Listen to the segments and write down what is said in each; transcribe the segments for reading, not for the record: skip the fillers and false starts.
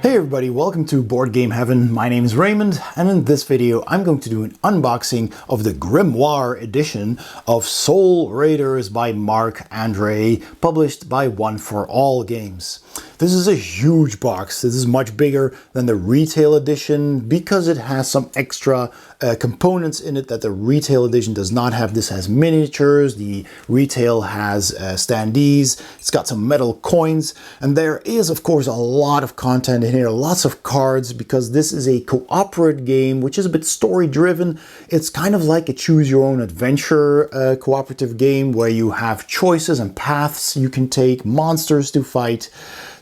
Hey everybody, welcome to Board Game Heaven. My name is Raymond, and in this video I'm going to do an unboxing of the Grimoire edition of Soul Raiders by Marc Andre, published by One for All Games. This is a huge box. This is much bigger than the retail edition because it has some extra components in it that the retail edition does not have. This has miniatures, the retail has standees, it's got some metal coins, and there is of course a lot of content in here, lots of cards, because this is a cooperative game which is a bit story driven. It's kind of like a choose your own adventure cooperative game where you have choices and paths you can take, monsters to fight.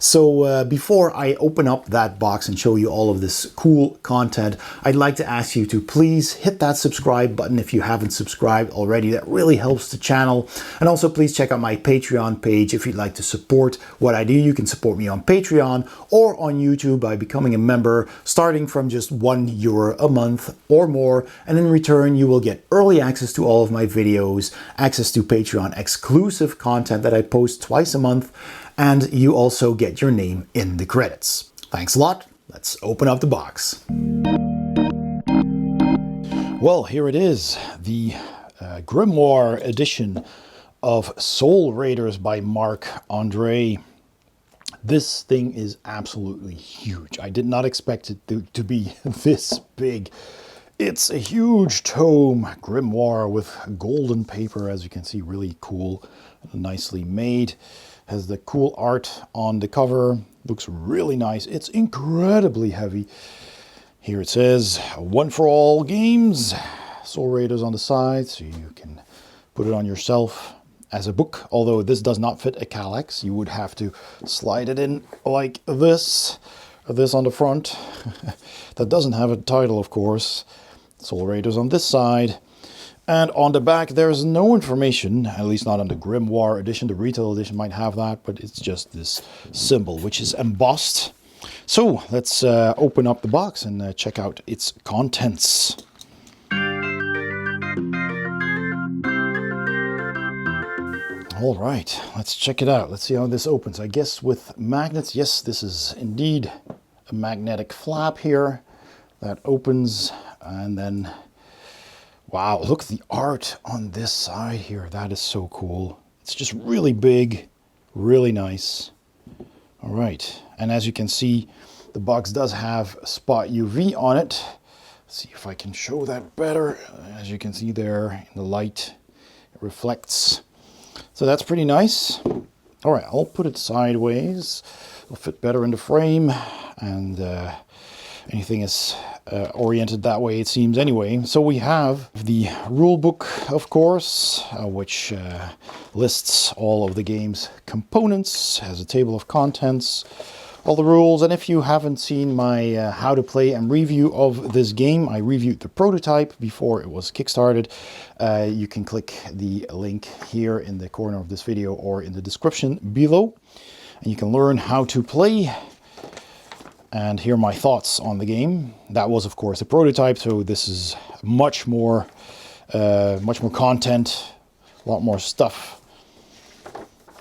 So before I open up that box and show you all of this cool content, I'd like to ask you to please hit that subscribe button if you haven't subscribed already. That really helps the channel. And also please check out my Patreon page if you'd like to support what I do. You can support me on Patreon or on YouTube by becoming a member, starting from just €1 a month or more. And in return, you will get early access to all of my videos, access to Patreon exclusive content that I post twice a month, and you also get your name in the credits. Thanks a lot. Let's open up the box. Well, here it is, the Grimoire edition of Soul Raiders by Marc Andre. This thing is absolutely huge. I did not expect it to be this big. It's a huge tome, Grimoire, with golden paper, as you can see, really cool, nicely made. Has the cool art on the cover, looks really nice. It's incredibly heavy. Here it says, One for All Games, Soul Raiders on the side, so you can put it on yourself as a book. Although this does not fit a Kallax, you would have to slide it in like this, or this on the front. That doesn't have a title, of course. Soul Raiders on this side. And on the back, there's no information, at least not on the Grimoire edition. The retail edition might have that, but it's just this symbol, which is embossed. So let's open up the box and check out its contents. All right, let's check it out. Let's see how this opens. I guess with magnets. Yes, this is indeed a magnetic flap here that opens, and then wow, look at the art on this side here. That is so cool. It's just really big, really nice. All right, and as you can see, the box does have spot UV on it. Let's see if I can show that better. As you can see there in the light, it reflects. So that's pretty nice. All right, I'll put it sideways. It'll fit better in the frame, and anything is oriented that way, it seems anyway. So we have the rule book, of course, which lists all of the game's components, has a table of contents, all the rules. And if you haven't seen my how to play and review of this game, I reviewed the prototype before it was kickstarted. You can click the link here in the corner of this video or in the description below, and you can learn how to play and hear my thoughts on the game. That was, of course, a prototype, so this is much more content, a lot more stuff.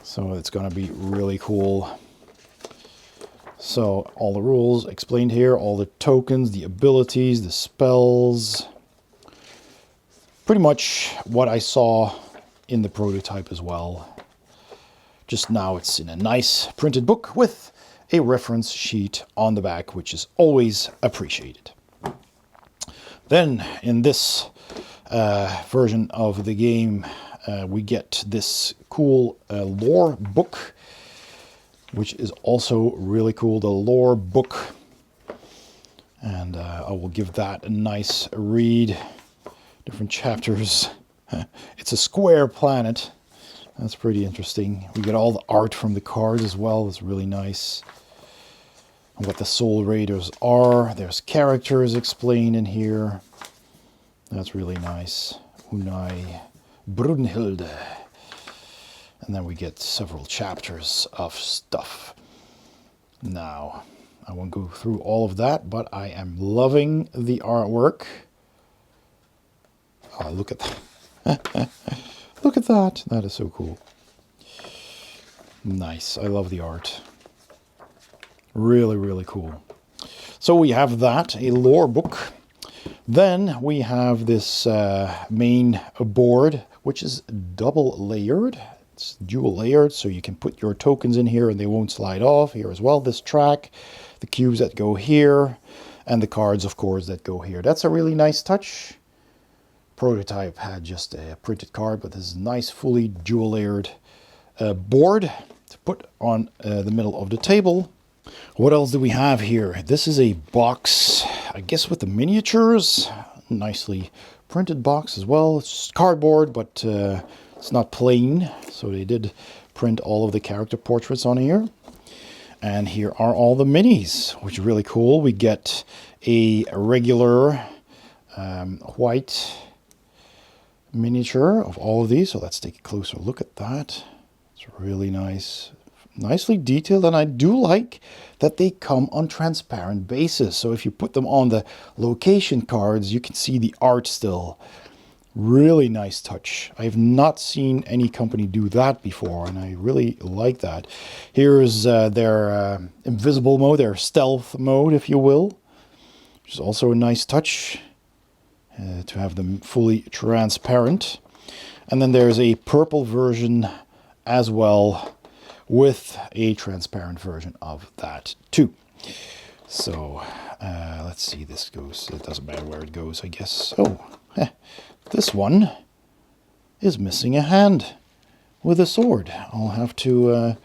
So it's going to be really cool. So all the rules explained here, all the tokens, the abilities, the spells. Pretty much what I saw in the prototype as well. Just now it's in a nice printed book with a reference sheet on the back, which is always appreciated. Then in this version of the game, we get this cool lore book, which is also really cool, the lore book. And I will give that a nice read. Different chapters. It's a square planet. That's pretty interesting. We get all the art from the cards as well. It's really nice. And what the Soul Raiders are. There's characters explained in here. That's really nice. Unai, Brunhilde. And then we get several chapters of stuff. Now, I won't go through all of that, but I am loving the artwork. Oh, look at that. Look at that. That is so cool. Nice. I love the art. Really, really cool. So we have that, a lore book. Then we have this main board, which is double layered. It's dual layered, so you can put your tokens in here and they won't slide off. Here as well, this track, the cubes that go here, and the cards, of course, that go here. That's a really nice touch. Prototype had just a printed card, but this is a nice, fully dual layered board to put on the middle of the table. What else do we have here? This is a box, I guess, with the miniatures. Nicely printed box as well. It's just cardboard, but it's not plain, so they did print all of the character portraits on here. And here are all the minis, which is really cool. We get a regular white miniature of all of these. So let's take a closer look at that. It's really nice. Nicely detailed, and I do like that they come on transparent basis. So if you put them on the location cards, you can see the art still. Really nice touch. I have not seen any company do that before, and I really like that. Here's their invisible mode, their stealth mode, if you will, which is also a nice touch to have them fully transparent. And then there's a purple version as well, with a transparent version of that too. So let's see, this goes, it doesn't matter where it goes, I guess. Oh, this one is missing a hand with a sword. I'll have to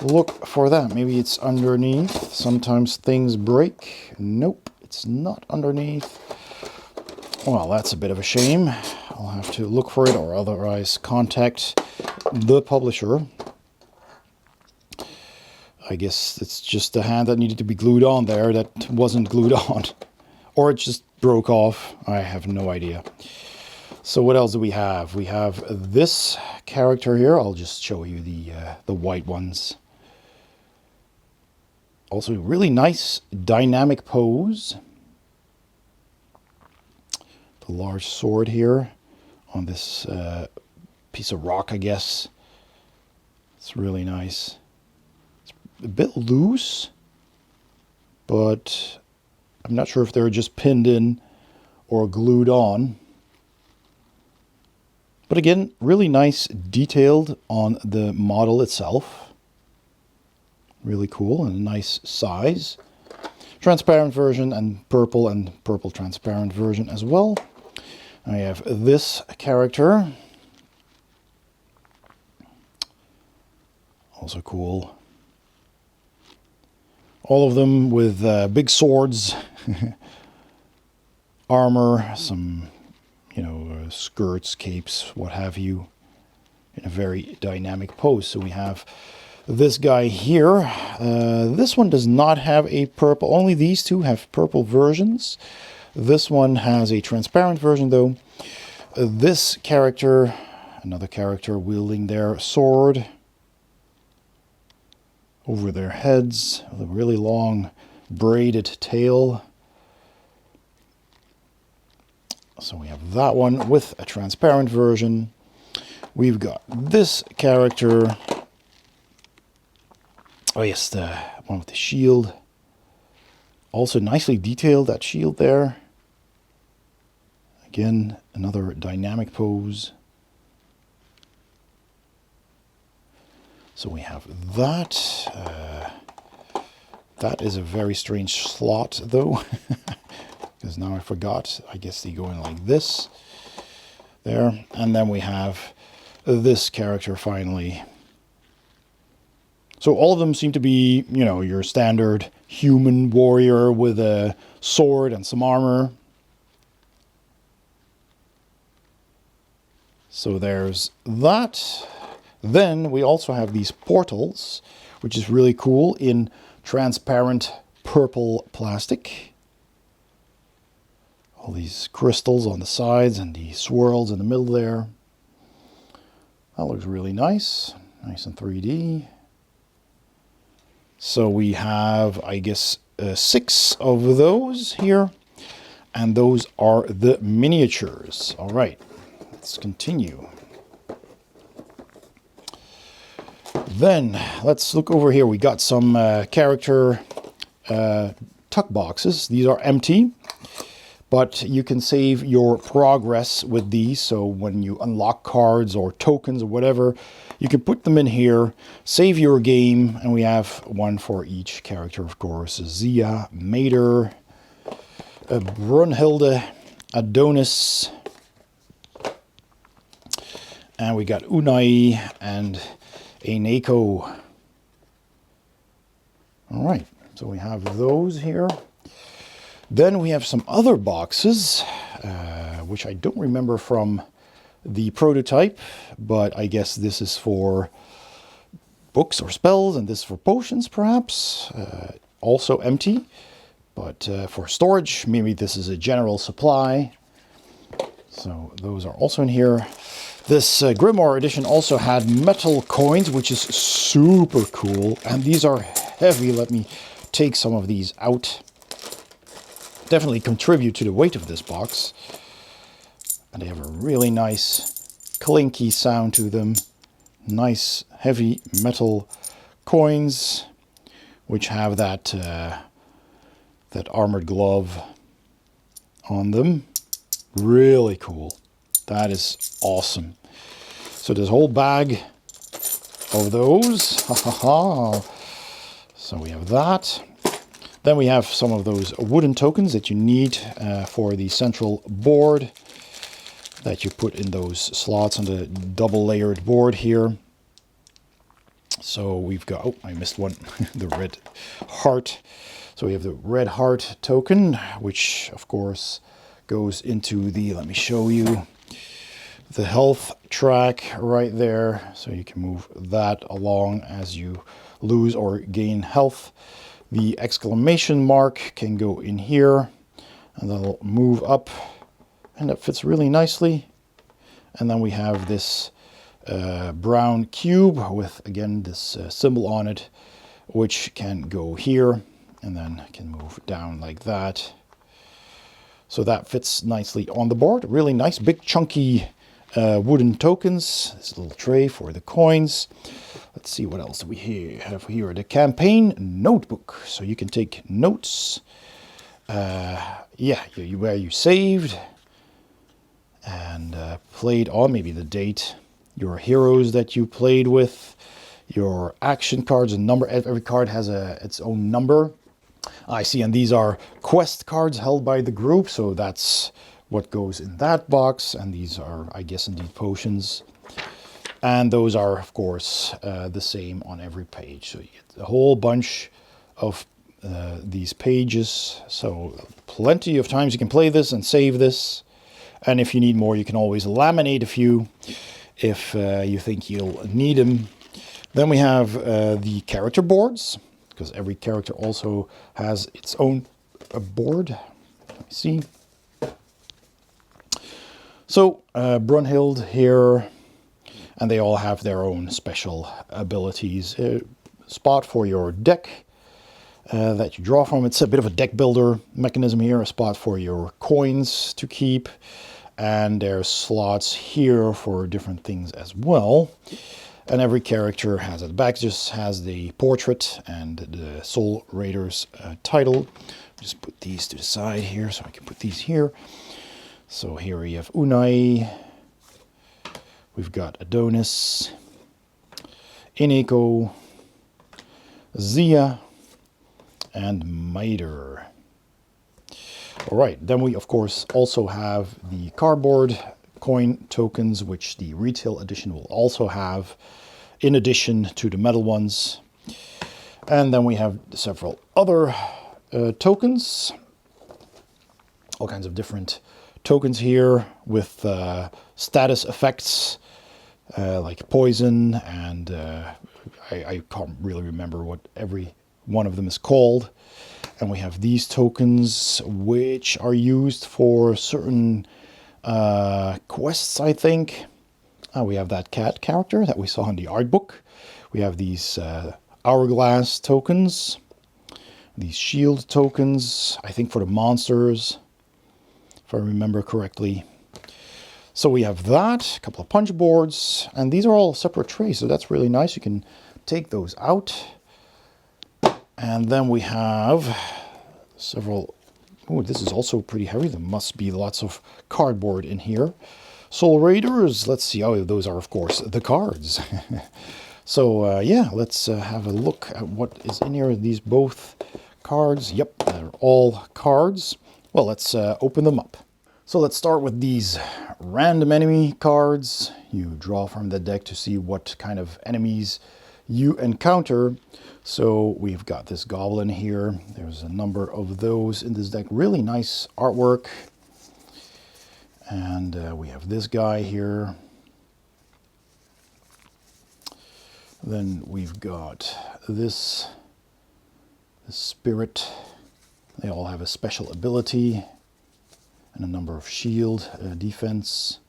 look for that. Maybe it's underneath. Sometimes things break. Nope, it's not underneath. Well, that's a bit of a shame. I'll have to look for it, or otherwise contact the publisher. I guess it's just a hand that needed to be glued on there that wasn't glued on. Or it just broke off. I have no idea. So what else do we have? We have this character here. I'll just show you the white ones. Also really nice dynamic pose. The large sword here on this piece of rock, I guess. It's really nice. A bit loose, but I'm not sure if they're just pinned in or glued on. But again, really nice detailed on the model itself. Really cool and a nice size. Transparent version and purple transparent version as well. I have this character. Also cool. All of them with big swords, armor, some, skirts, capes, what have you, in a very dynamic pose. So we have this guy here. This one does not have a purple. Only these two have purple versions. This one has a transparent version, though. This character, another character wielding their sword over their heads, with a really long braided tail. So we have that one with a transparent version. We've got this character. Oh yes, the one with the shield. Also nicely detailed, that shield there. Again, another dynamic pose. So we have that. That is a very strange slot, though, because now I forgot. I guess they go in like this. There. And then we have this character finally. So all of them seem to be, your standard human warrior with a sword and some armor. So there's that. Then we also have these portals, which is really cool, in transparent purple plastic. All these crystals on the sides and the swirls in the middle there. That looks really nice. Nice in 3D. So we have, I guess, 6 of those here. And those are the miniatures. All right, let's continue. Then let's look over here. We got some character tuck boxes. These are empty, but you can save your progress with these. So when you unlock cards or tokens or whatever, you can put them in here, save your game, and we have one for each character, of course. Zia, Mater, Brunhilde, Adonis, and we got Unai and Eineko. All right, so we have those here. Then we have some other boxes, which I don't remember from the prototype, but I guess this is for books or spells, and this is for potions, perhaps. Also empty, but for storage, maybe this is a general supply. So those are also in here. This Grimoire edition also had metal coins, which is super cool. And these are heavy. Let me take some of these out. Definitely contribute to the weight of this box. And they have a really nice clinky sound to them. Nice heavy metal coins, which have that armored glove on them. Really cool. That is awesome. So there's a whole bag of those. So we have that. Then we have some of those wooden tokens that you need for the central board that you put in those slots on the double layered board here. So we've got, oh, I missed one, the red heart. So we have the red heart token, which of course goes into the, let me show you, the health track right there. So you can move that along as you lose or gain health. The exclamation mark can go in here and that'll move up, and that fits really nicely. And then we have this brown cube with, again, this symbol on it, which can go here and then can move down like that. So that fits nicely on the board. Really nice, big, chunky wooden tokens. This little tray for the coins. Let's see what else we have here. The campaign notebook. So you can take notes. Yeah, where you saved and played on, maybe the date, your heroes that you played with, your action cards, and number. Every card has its own number. I see, and these are quest cards held by the group, so that's what goes in that box. And these are, I guess, indeed potions. And those are, of course, the same on every page. So you get a whole bunch of these pages. So plenty of times you can play this and save this. And if you need more, you can always laminate a few if you think you'll need them. Then we have the character boards, because every character also has its own board. Let me see. So Brunhild here, and they all have their own special abilities. Spot for your deck that you draw from. It's a bit of a deck builder mechanism here. A spot for your coins to keep. And there's slots here for different things as well. And every character has at the back just has the portrait and the Soul Raiders title. Just put these to the side here so I can put these here. So here we have Unai. We've got Adonis, Eineko, Zia, and Mater. All right, then we of course also have the cardboard coin tokens, which the retail edition will also have, in addition to the metal ones. And then we have several other tokens, all kinds of different tokens here with status effects like poison, and I can't really remember what every one of them is called. And we have these tokens which are used for certain quests, I think. We have that cat character that we saw in the art book. We have these hourglass tokens, these shield tokens, I think for the monsters, if I remember correctly. So we have that, a couple of punch boards, and these are all separate trays, so that's really nice. You can take those out. And then we have several. Oh, this is also pretty heavy. There must be lots of cardboard in here. Soul Raiders. Let's see. Oh, those are, of course, the cards. So, yeah, let's have a look at what is in here. These both cards. Yep, they're all cards. Well, let's open them up. So let's start with these random enemy cards. You draw from the deck to see what kind of enemies you encounter. So we've got this goblin here. There's a number of those in this deck. Really nice artwork. And we have this guy here. Then we've got this spirit. They all have a special ability and a number of shield defense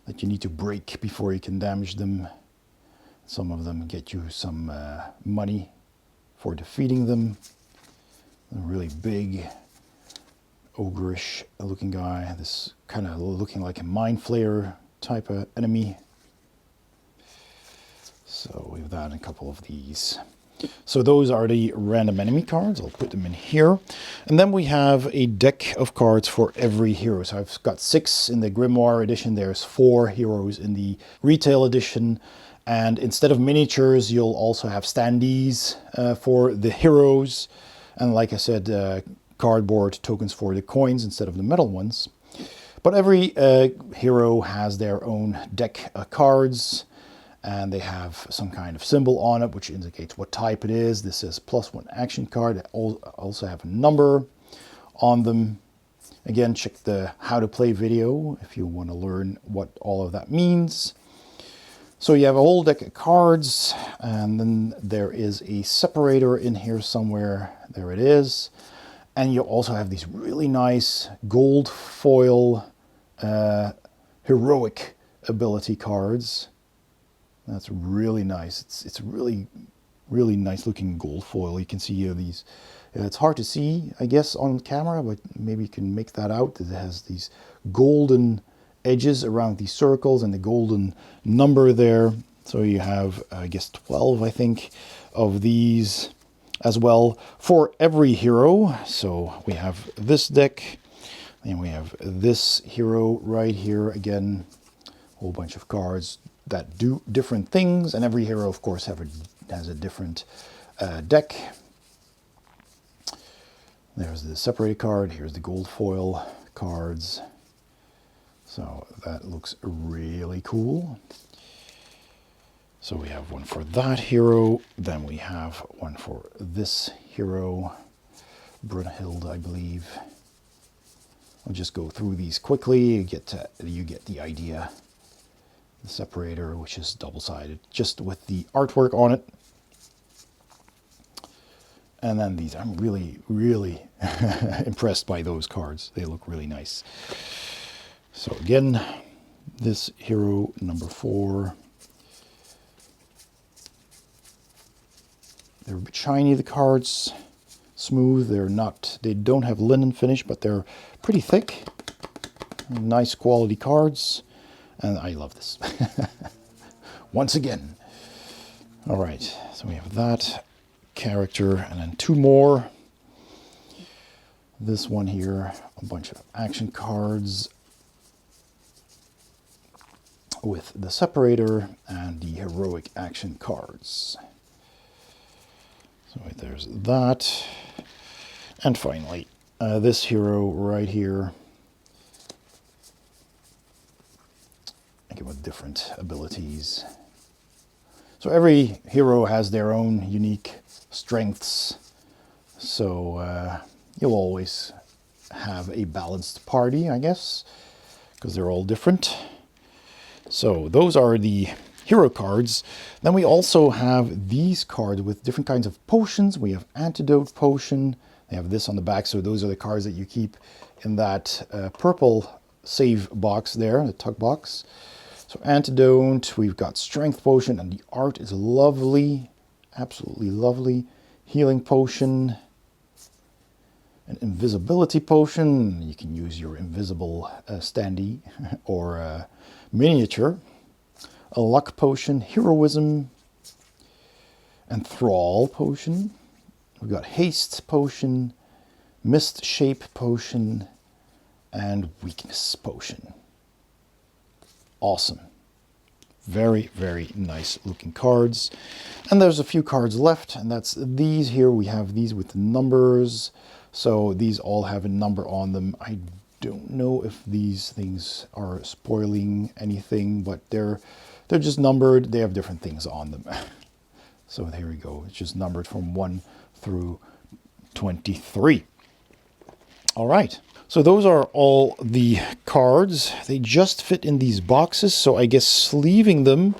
that you need to break before you can damage them. Some of them get you some money for defeating them. A really big, ogreish looking guy. This kind of looking like a mind flayer type of enemy. So we've got a couple of these. So those are the random enemy cards. I'll put them in here. And then we have a deck of cards for every hero. So I've got 6 in the Grimoire edition. There's 4 heroes in the retail edition. And instead of miniatures, you'll also have standees for the heroes. And like I said, cardboard tokens for the coins instead of the metal ones. But every hero has their own deck of cards. And they have some kind of symbol on it, which indicates what type it is. This is +1 action card. They also have a number on them. Again, check the how to play video if you want to learn what all of that means. So you have a whole deck of cards, and then there is a separator in here somewhere. There it is. And you also have these really nice gold foil heroic ability cards. That's really nice. It's really nice looking gold foil. You can see here these. It's hard to see, I guess, on camera, but maybe you can make that out. It has these golden edges around these circles and the golden number there. So you have, I guess, 12, I think, of these as well for every hero. So we have this deck, and we have this hero right here. Again, a whole bunch of cards that do different things, and every hero, of course, has a different deck. There's the separated card. Here's the gold foil cards. So that looks really cool. So we have one for that hero. Then we have one for this hero, Brunhild, I believe. I'll just go through these quickly. You get the idea. The separator, which is double-sided, just with the artwork on it. And then these, I'm really impressed by those cards. They look really nice. So again, this hero number 4. They're a bit shiny, the cards. Smooth. They don't have linen finish, but they're pretty thick. Nice quality cards. And I love this. Once again. All right, so we have that character, and then 2 more. This one here, a bunch of action cards with the separator and the heroic action cards. So there's that. And finally, this hero right here. With different abilities. So every hero has their own unique strengths. So you'll always have a balanced party, I guess, because they're all different. So those are the hero cards. Then we also have these cards with different kinds of potions. We have antidote potion. They have this on the back. So those are the cards that you keep in that purple save box there, the tuck box. So antidote, we've got strength potion, and the art is lovely, absolutely lovely. Healing potion, an invisibility potion. You can use your invisible standee or miniature. A luck potion, heroism, enthrall potion. We've got haste potion, Mist Shape Potion, and Weakness Potion. Awesome. Very, very nice looking cards. And there's a few cards left, and that's these here. We have these with numbers. So these all have a number on them. I don't know if these things are spoiling anything, but they're just numbered. They have different things on them. So there we go. It's just numbered from 1 through 23. All right. So those are all the cards. They just fit in these boxes. So I guess sleeving them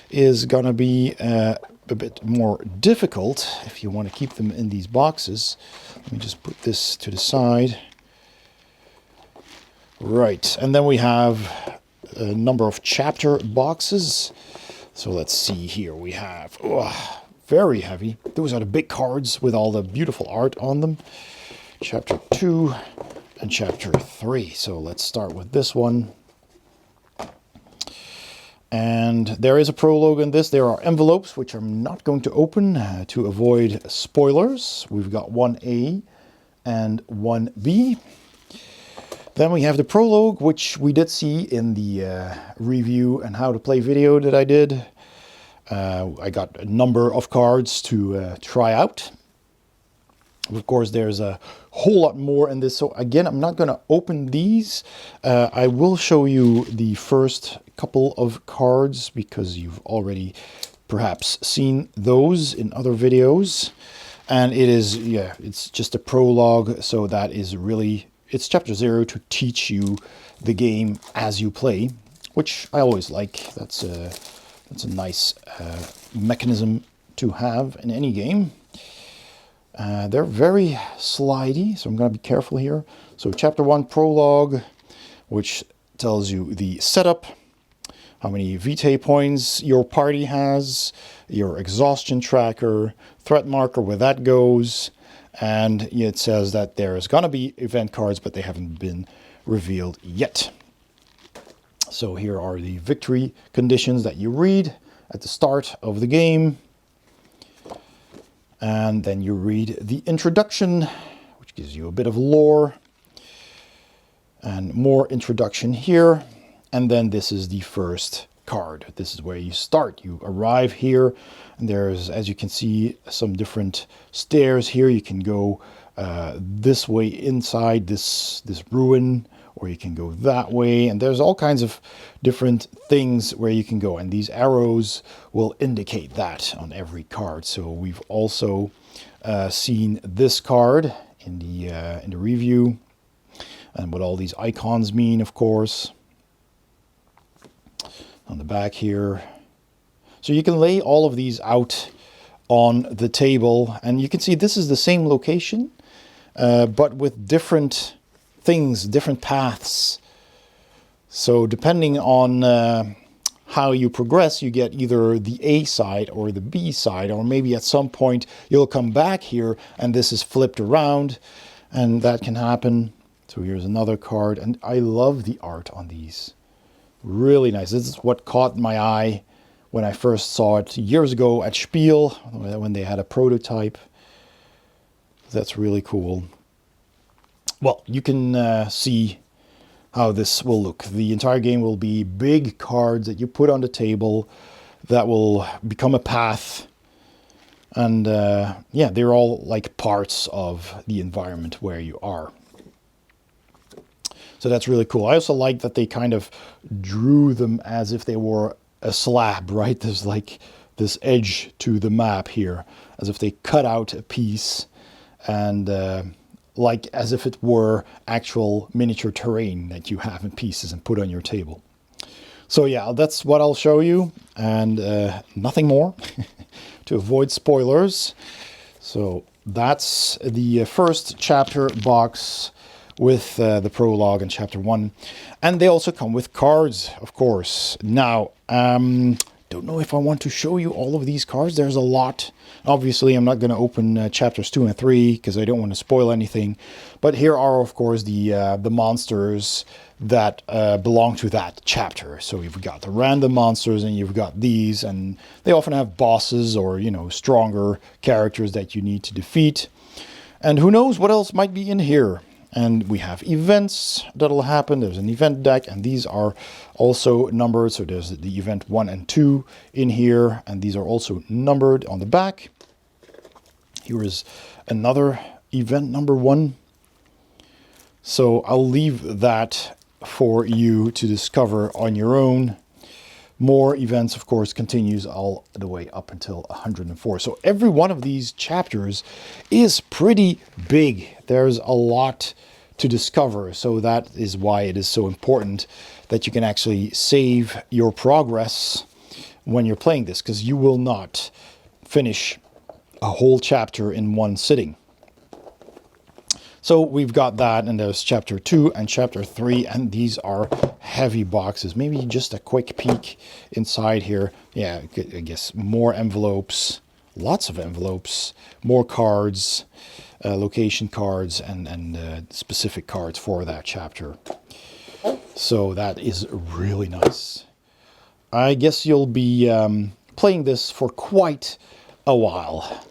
is going to be a bit more difficult if you want to keep them in these boxes. Let me just put this to the side. Right. And then we have a number of chapter boxes. So let's see here. We have, very heavy. Those are the big cards with all the beautiful art on them. Chapter 2 and Chapter 3. So let's start with this one. And there is a prologue in this. There are envelopes, which I'm not going to open to avoid spoilers. We've got 1A and 1B. Then we have the prologue, which we did see in the review and how to play video that I did. I got a number of cards to try out. Of course, there's a whole lot more in this. So again, I'm not going to open these. I will show you the first couple of cards because you've already perhaps seen those in other videos. And it is, yeah, it's just a prologue. So that is really, it's chapter 0 to teach you the game as you play, which I always like. That's a nice mechanism to have in any game. They're very slidey, so I'm going to be careful here. So chapter 1 prologue, which tells you the setup, how many vitae points your party has, your exhaustion tracker, threat marker, where that goes, and it says that there's going to be event cards, but they haven't been revealed yet. So here are the victory conditions that you read at the start of the game. And then you read the introduction, which gives you a bit of lore. And more introduction here. And then this is the first card. This is where you start. You arrive here, and there's, as you can see, some different stairs here. You can go this way inside this ruin, or you can go that way, and there's all kinds of different things where you can go, and these arrows will indicate that on every card. So we've also seen this card in the review, and what all these icons mean, of course, on the back here. So you can lay all of these out on the table, and you can see this is the same location, but with different things, different paths. So depending on how you progress, you get either the A side or the B side, or maybe at some point you'll come back here and this is flipped around, and that can happen. So here's another card, and I love the art on these. Really nice. This is what caught my eye when I first saw it years ago at Spiel, when they had a prototype. That's really cool. Well, you can see how this will look. The entire game will be big cards that you put on the table that will become a path. And yeah, they're all like parts of the environment where you are. So that's really cool. I also like that they kind of drew them as if they were a slab, right? There's like this edge to the map here, as if they cut out a piece, and like as if it were actual miniature terrain that you have in pieces and put on your table. So yeah, that's what I'll show you, and nothing more to avoid spoilers. So that's the first chapter box with the prologue in chapter 1. And they also come with cards, of course. Now, don't know if I want to show you all of these cards. There's a lot. Obviously, I'm not going to open chapters 2 and 3 because I don't want to spoil anything. But here are, of course, the monsters that belong to that chapter. So you've got the random monsters, and you've got these, and they often have bosses or, you know, stronger characters that you need to defeat. And who knows what else might be in here. And we have events that'll happen. There's an event deck, and these are also numbered. So there's the event 1 and 2 in here, and these are also numbered on the back. Here is another event number 1. So I'll leave that for you to discover on your own. More events, of course, continues all the way up until 104. So every one of these chapters is pretty big. There's a lot to discover. So that is why it is so important that you can actually save your progress when you're playing this, because you will not finish a whole chapter in one sitting. So we've got that, and there's chapter 2 and chapter 3, and these are heavy boxes. Maybe just a quick peek inside here. Yeah, I guess more envelopes, lots of envelopes, more cards, location cards, and specific cards for that chapter. So that is really nice. I guess you'll be playing this for quite a while.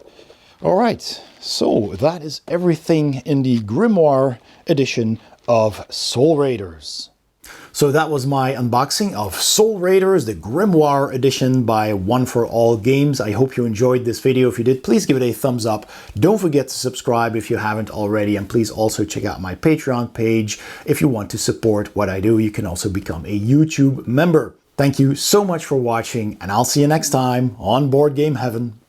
All right, so that is everything in the Grimoire edition of Soul Raiders. So that was my unboxing of Soul Raiders, the Grimoire edition by One for All Games. I hope you enjoyed this video. If you did, please give it a thumbs up. Don't forget to subscribe if you haven't already, and please also check out my Patreon page if you want to support what I do. You can also become a YouTube member. Thank you so much for watching, and I'll see you next time on Board Game Heaven.